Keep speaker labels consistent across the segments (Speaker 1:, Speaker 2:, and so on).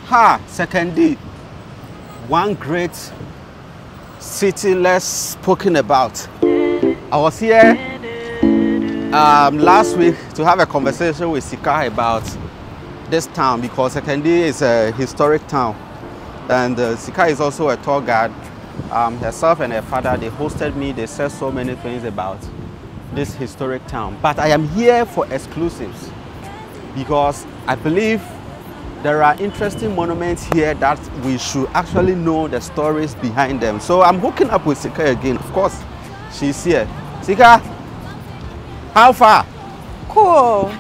Speaker 1: Sekondi, one great city less spoken about. I was here last week to have a conversation with Sika about this town because Sekondi is a historic town, and Sika is also a tour guide. Herself and her father, they hosted me. They said so many things about this historic town. But I am here for exclusives because I believe there are interesting monuments here that we should actually know the stories behind them. So I'm hooking up with Sika again. Of course, she's here. Sika, how far?
Speaker 2: Cool.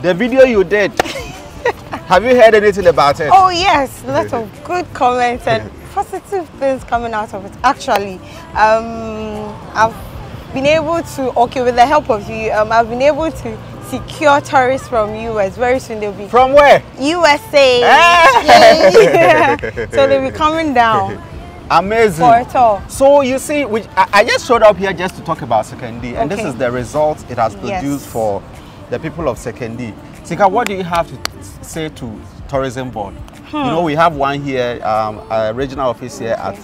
Speaker 1: The video you did, have you heard anything about it?
Speaker 2: Oh yes, lots of good comments and positive things coming out of it. Actually, I've been able to, with the help of you, I've been able to secure tourists from US. Very soon they'll be.
Speaker 1: From where?
Speaker 2: USA. Yeah. So they'll be coming down.
Speaker 1: Amazing.
Speaker 2: For it all.
Speaker 1: So you see, I just showed up here just to talk about Sekondi, and this is the result it has produced for the people of Sekondi. Sika, what do you have to say to tourism board? You know, we have one here, a regional office here at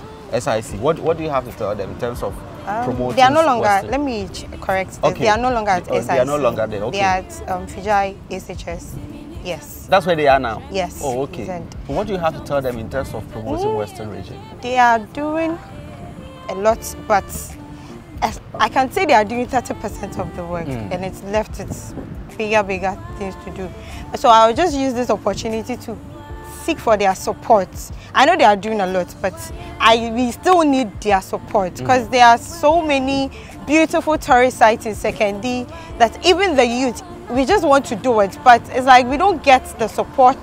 Speaker 1: SIC. What do you have to tell them in terms of promoting?
Speaker 2: They are no longer,
Speaker 1: Western?
Speaker 2: let me correct this. They are no longer at SIC.
Speaker 1: They are no longer there, okay.
Speaker 2: They are at Fijai SHS. Yes.
Speaker 1: That's where they are now?
Speaker 2: Yes.
Speaker 1: Oh, okay. So what do you have to tell them in terms of promoting Western region?
Speaker 2: They are doing a lot, but I can say they are doing 30% of the work, and it's left its bigger things to do. So I'll just use this opportunity to seek for their support. I know they are doing a lot, but we still need their support because there are so many beautiful tourist sites in Sekondi that even the youth, we just want to do it, but it's like we don't get the support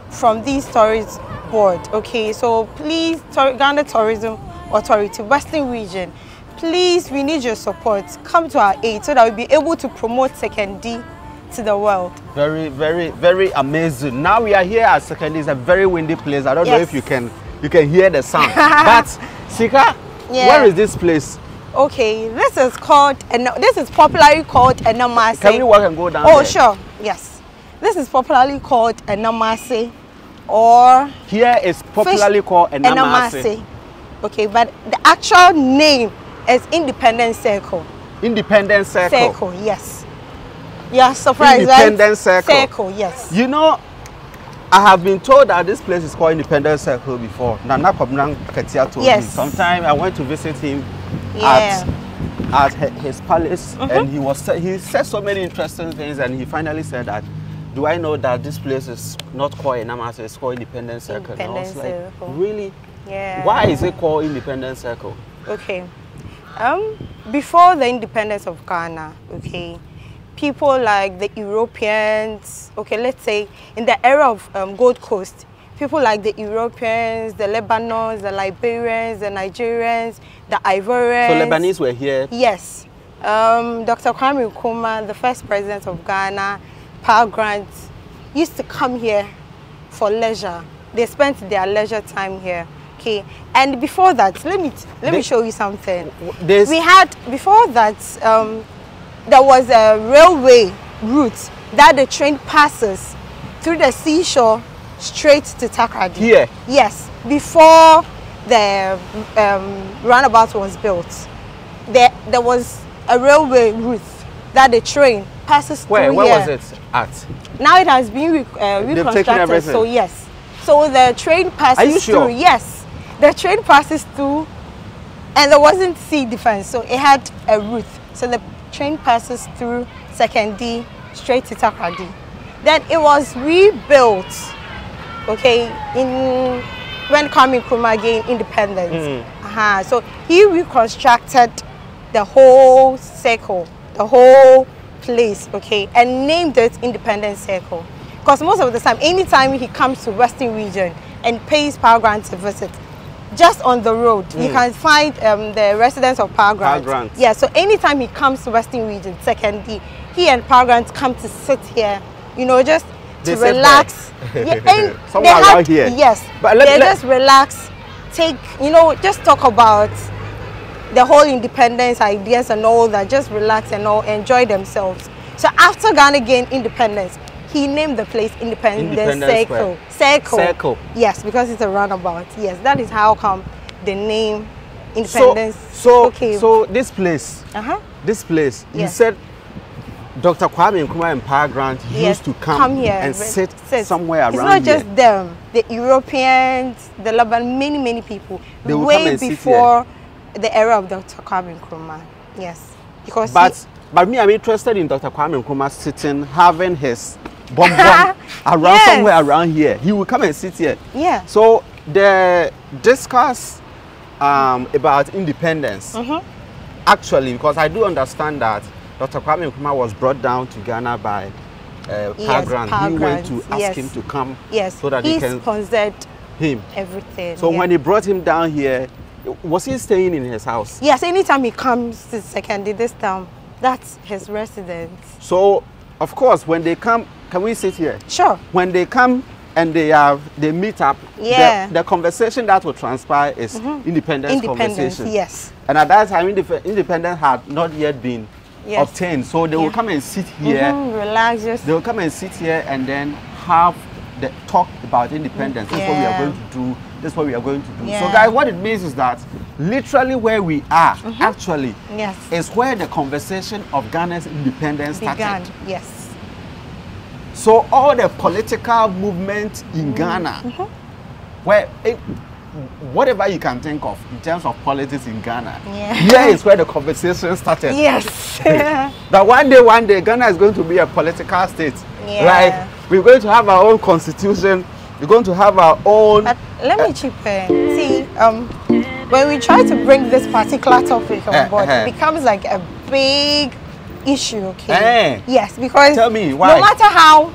Speaker 2: from these tourist board. Okay, so please, Ghana Tourism Authority, Western Region, please, we need your support. Come to our aid so that we'll be able to promote Sekondi to the world. Very, very, very amazing. Now we are here at Sekondi. It's a very windy place. I don't know if you can hear the sound. But Sika, where is this place? Okay, this is popularly called Enamase. Can we walk and go down there? Sure. Yes. This is popularly called Enamase, or here is popularly called Enamase. Okay, but the actual name is Independence Circle. Independence Circle. Circle, yes. You are surprised, Independence Circle. Circle, yes. You know, I have been told that this place is called Independence Circle before. Nana Kobnang Katia told me. Sometime I went to visit him at his palace, and he said so many interesting things, and he finally said that, do I know that this place is not called Enamase, it's called Independence Circle? Independence Circle. Really? Yeah. Why is it called Independence Circle? Okay. Before the independence of Ghana, people like the Europeans, let's say in the era of Gold Coast, people like the Europeans, the Lebanons, the Liberians, the Nigerians, the Ivorians. So Lebanese were here? Yes. Dr. Kwame Nkrumah, the first president of Ghana, Power Grant, used to come here for leisure. They spent their leisure time here. Okay, and before that, let me show you something. Before that, there was a railway route that the train passes through the seashore straight to Takoradi. Here? Yes, before the roundabout was built. There was a railway route that the train passes through here. Where was it at? Now it has been reconstructed, so yes. So the train passes through, yes. The train passes through, and there wasn't sea defense, so it had a route. So the train passes through Sekondi straight to Takoradi. Then it was rebuilt, when Kwame Nkrumah gained independence. So he reconstructed the whole circle, the whole place, and named it Independence Circle. Because most of the time, anytime he comes to Western Region and pays Power Grant to visit, just on the road, you can find the residents of Power Grant. Yeah, so anytime he comes to Western Region, Sekondi, he and Power Grant come to sit here, just to relax. And somewhere around here. Yes, but they just relax, just talk about the whole independence ideas and all that, just relax and all, enjoy themselves. So after Ghana gained independence, he named the place Independence
Speaker 1: Square.
Speaker 2: Circle. Yes, because it's a roundabout. Yes, that is how come the name Independence.
Speaker 1: So this place, this place, you said Dr. Kwame Nkrumah and Power Grant used to come here and sit somewhere around here.
Speaker 2: It's not just them, the Europeans, the Lebanon, many people.
Speaker 1: They will
Speaker 2: way
Speaker 1: come and
Speaker 2: before the era of Dr. Kwame Nkrumah. Yes, because
Speaker 1: but me, I'm interested in Dr. Kwame Nkrumah sitting, having his bomb around somewhere around here. He will come and sit here.
Speaker 2: Yeah.
Speaker 1: So the discuss about independence, actually, because I do understand that Dr. Kwame Nkrumah was brought down to Ghana by Power Grant. He went to ask him to come so that he can
Speaker 2: sponsored
Speaker 1: him
Speaker 2: everything.
Speaker 1: So when he brought him down here, was he staying in his house?
Speaker 2: Yes, anytime he comes to Sekondi this time, that's his residence.
Speaker 1: So, of course, when they come, can we sit here?
Speaker 2: Sure.
Speaker 1: When they come and they meet up, the conversation that will transpire is independence conversation.
Speaker 2: Yes.
Speaker 1: And at that time, independence had not yet been obtained. So they will come and sit here.
Speaker 2: Relax.
Speaker 1: They will come and sit here and then have the talk about independence. This is what we are going to do. This is what we are going to do. So guys, what it means is that literally where we are actually is where the conversation of Ghana's independence started.
Speaker 2: Yes.
Speaker 1: So all the political movement in Ghana, where whatever you can think of in terms of politics in Ghana, here is where the conversation started.
Speaker 2: Yes.
Speaker 1: That one day Ghana is going to be a political state. Like we're going to have our own constitution. We're going to have our own.
Speaker 2: But let me chip in. See, when we try to bring this particular topic on board, it becomes like a big issue. Okay. Yes, because
Speaker 1: tell me why.
Speaker 2: No matter how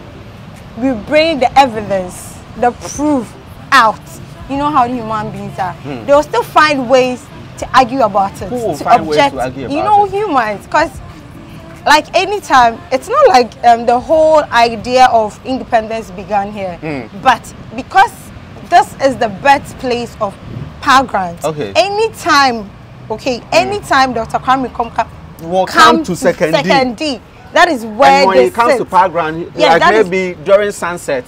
Speaker 2: we bring the evidence, the proof out, you know how human beings are. They'll still find ways to argue about it.
Speaker 1: Who will find ways to argue about it?
Speaker 2: Humans, because like anytime, it's not like the whole idea of independence began here, but because this is the birthplace of Power Grant. Anytime, anytime Dr. Kwame will come to Sekondi, that is where
Speaker 1: and when he comes to Power Grant, like maybe during sunset,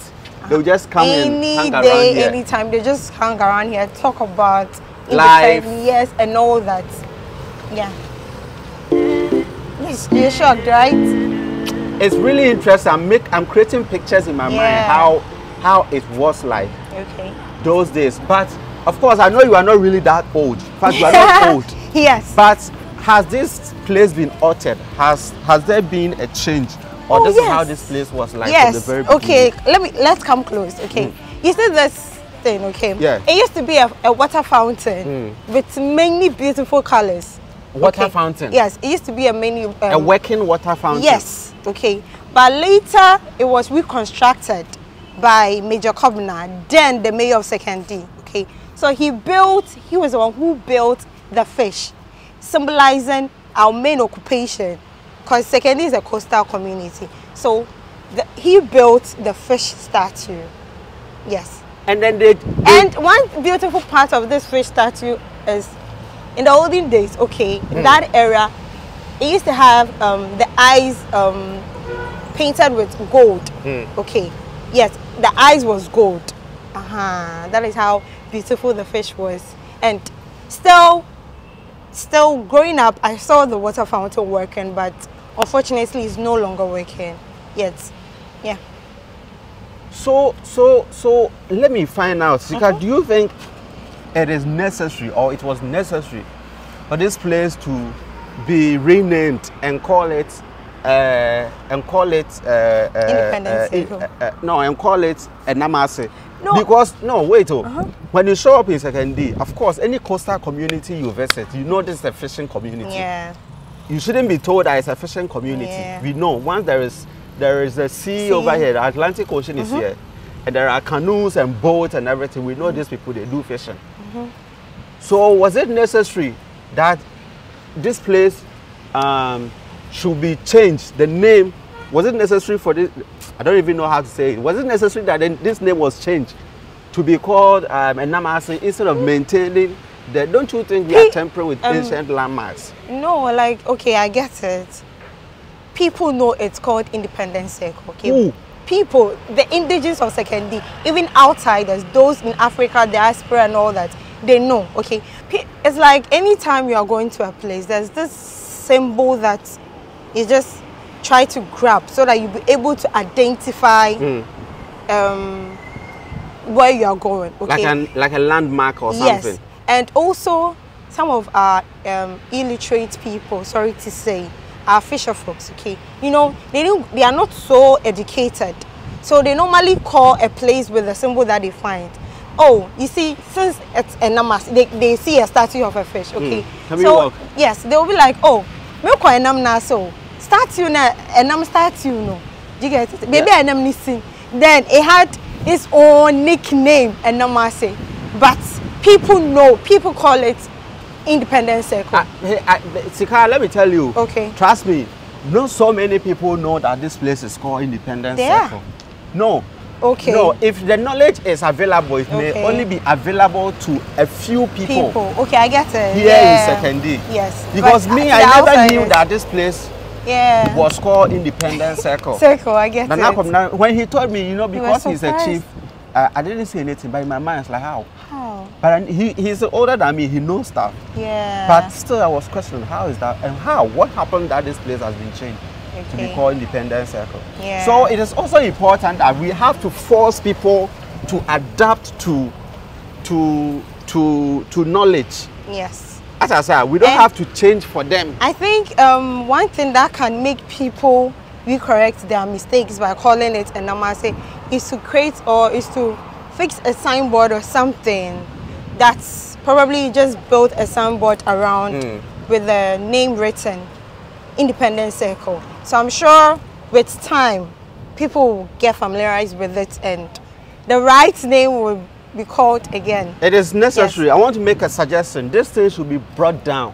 Speaker 1: they'll just come and hang around here.
Speaker 2: Anytime, they just hang around here, talk about
Speaker 1: life,
Speaker 2: and all that. Yeah. Yes, you're shocked, right?
Speaker 1: It's really interesting. I'm creating pictures in my mind how it was like those days. But of course, I know you are not really that old. In fact, you are not old.
Speaker 2: Yes.
Speaker 1: But has this place been altered? Has there been a change? Or this is how this place was like from the very beginning?
Speaker 2: Let's come close. You see this thing, It used to be a water fountain with many beautiful colors.
Speaker 1: Water fountain?
Speaker 2: Yes, it used to be
Speaker 1: a working water fountain? Yes,
Speaker 2: But later, it was reconstructed by Major Kobna, then the mayor of Sekondi, So he was the one who built the fish, symbolizing our main occupation, because Sekondi is a coastal community. So he built the fish statue, yes.
Speaker 1: And then
Speaker 2: and one beautiful part of this fish statue is, in the olden days, in that area, it used to have the eyes painted with gold. Yes, the eyes was gold. That is how beautiful the fish was. And still growing up, I saw the water fountain working, but unfortunately, it's no longer working yet. Yeah.
Speaker 1: So let me find out, Sika, do you think it is necessary, or it was necessary, for this place to be renamed and call it
Speaker 2: Independence
Speaker 1: no, and call it Namase?
Speaker 2: No.
Speaker 1: Because when you show up in Sekondi, of course, any coastal community you visit, you know this is a fishing community.
Speaker 2: Yeah.
Speaker 1: You shouldn't be told that it's a fishing community. We know once there is a sea over here, the Atlantic Ocean is here, and there are canoes and boats and everything. We know these people, they do fishing. So was it necessary that this place should be changed? The name, was it necessary for this? I don't even know how to say it. Was it necessary that this name was changed to be called Namase instead of maintaining the, don't you think we are tampering with ancient landmarks?
Speaker 2: No, like, I get it. People know it's called Independence Circle, people, the indigenous of Sekondi, even outsiders, those in Africa, diaspora and all that, they know, okay? It's like anytime you are going to a place, there's this symbol that you just try to grab so that you'll be able to identify where you are going, okay?
Speaker 1: Like a landmark or something.
Speaker 2: Yes, and also some of our illiterate people, sorry to say, are fisher folks, okay? You know, they are not so educated. So they normally call a place with a symbol that they find. Oh, you see, since it's a namas, they see a statue of a fish, okay?
Speaker 1: Can we walk?
Speaker 2: Yes, they'll be like, oh, me ko enam na so. Statue na enam statue no. Do you get it? Maybe enam nisin. Then it had its own nickname, enamase. But people know, people call it Independence Circle.
Speaker 1: Sika, let me tell you.
Speaker 2: Okay.
Speaker 1: Trust me, not so many people know that this place is called Independence Circle. No.
Speaker 2: Okay.
Speaker 1: No, if the knowledge is available, it may only be available to a few people.
Speaker 2: Okay, I get it.
Speaker 1: Here in Sekondi.
Speaker 2: Yes.
Speaker 1: Because me, I never knew that this place was called Independence Circle.
Speaker 2: I get it.
Speaker 1: When he told me, you know, because he's a chief, I didn't say anything, but in my mind, it's like, how?
Speaker 2: How?
Speaker 1: But he's older than me, he knows stuff.
Speaker 2: Yeah.
Speaker 1: But still, I was questioning, how is that? And how? What happened that this place has been changed to be called Independence Circle?
Speaker 2: Yeah.
Speaker 1: So it is also important that we have to force people to adapt to knowledge.
Speaker 2: Yes.
Speaker 1: As I said, we don't have to change for them.
Speaker 2: I think one thing that can make people recorrect their mistakes by calling it a namase is to create or is to fix a signboard or something that's probably just built a signboard around with the name written, Independence Circle. So I'm sure with time, people will get familiarized with it and the right name will be called again.
Speaker 1: It is necessary. Yes. I want to make a suggestion. This thing should be brought down.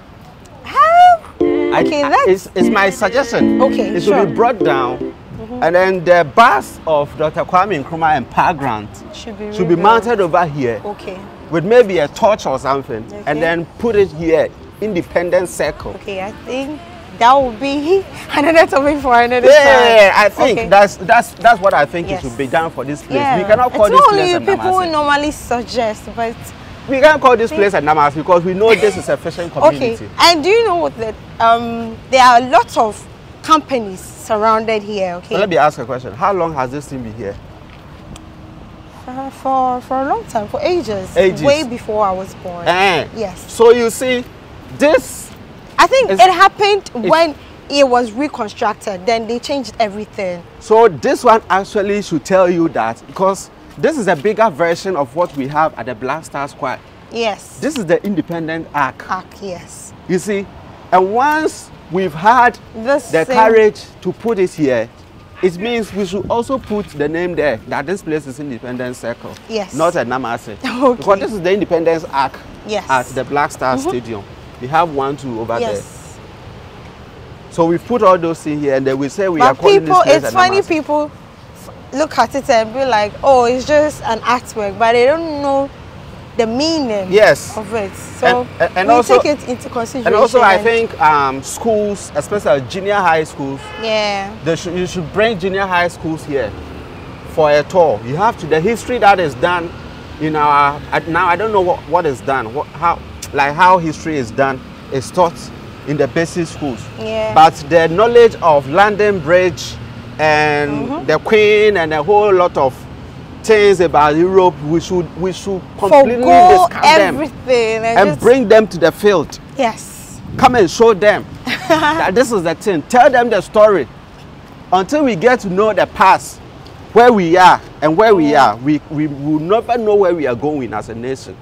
Speaker 2: Okay,
Speaker 1: it's my suggestion.
Speaker 2: Okay,
Speaker 1: it should be brought down. And then the bust of Dr. Kwame Nkrumah and Pa Grant should be mounted over here.
Speaker 2: Okay.
Speaker 1: With maybe a torch or something. Okay. And then put it here, Independence Circle.
Speaker 2: Okay, I think that would be another topic for another time.
Speaker 1: Yeah, I think that's what I think it should be done for this place.
Speaker 2: Yeah.
Speaker 1: We cannot call this place a Namase.
Speaker 2: People normally suggest, but
Speaker 1: we can't call this place a Namase because we know this is a fishing community.
Speaker 2: Okay, and do you know what that there are lots of companies surrounded here? Okay.
Speaker 1: So let me ask a question. How long has this thing been here?
Speaker 2: For a long time, for ages. Way before I was born.
Speaker 1: Yes. So you see, this.
Speaker 2: I think it happened when it was reconstructed. Then they changed everything.
Speaker 1: So this one actually should tell you that because this is a bigger version of what we have at the Black Star Square.
Speaker 2: Yes.
Speaker 1: This is the Independent Arc.
Speaker 2: Yes.
Speaker 1: You see, and once we've had the courage to put it here, it means we should also put the name there that this place is Independence Circle.
Speaker 2: Yes.
Speaker 1: Not a Namase.
Speaker 2: Okay.
Speaker 1: Because this is the Independence Arc at the Black Star Stadium. We have one too over there. So we put all those in here and then we say we are calling this place
Speaker 2: it's funny, people look at it and be like, oh, it's just an artwork, but they don't know the meaning of it. So and we also take it into consideration.
Speaker 1: And also I think schools, especially junior high schools, you should bring junior high schools here for a tour. You have to, the history that is done in our, now I don't know what is done, how history is done is taught in the basic schools. But the knowledge of London Bridge and the Queen and a whole lot of things about Europe, we should completely discard everything them and bring them to the field.
Speaker 2: Yes.
Speaker 1: Come and show them that this is the thing. Tell them the story. Until we get to know the past, where we are and where we are, we will never know where we are going as a nation.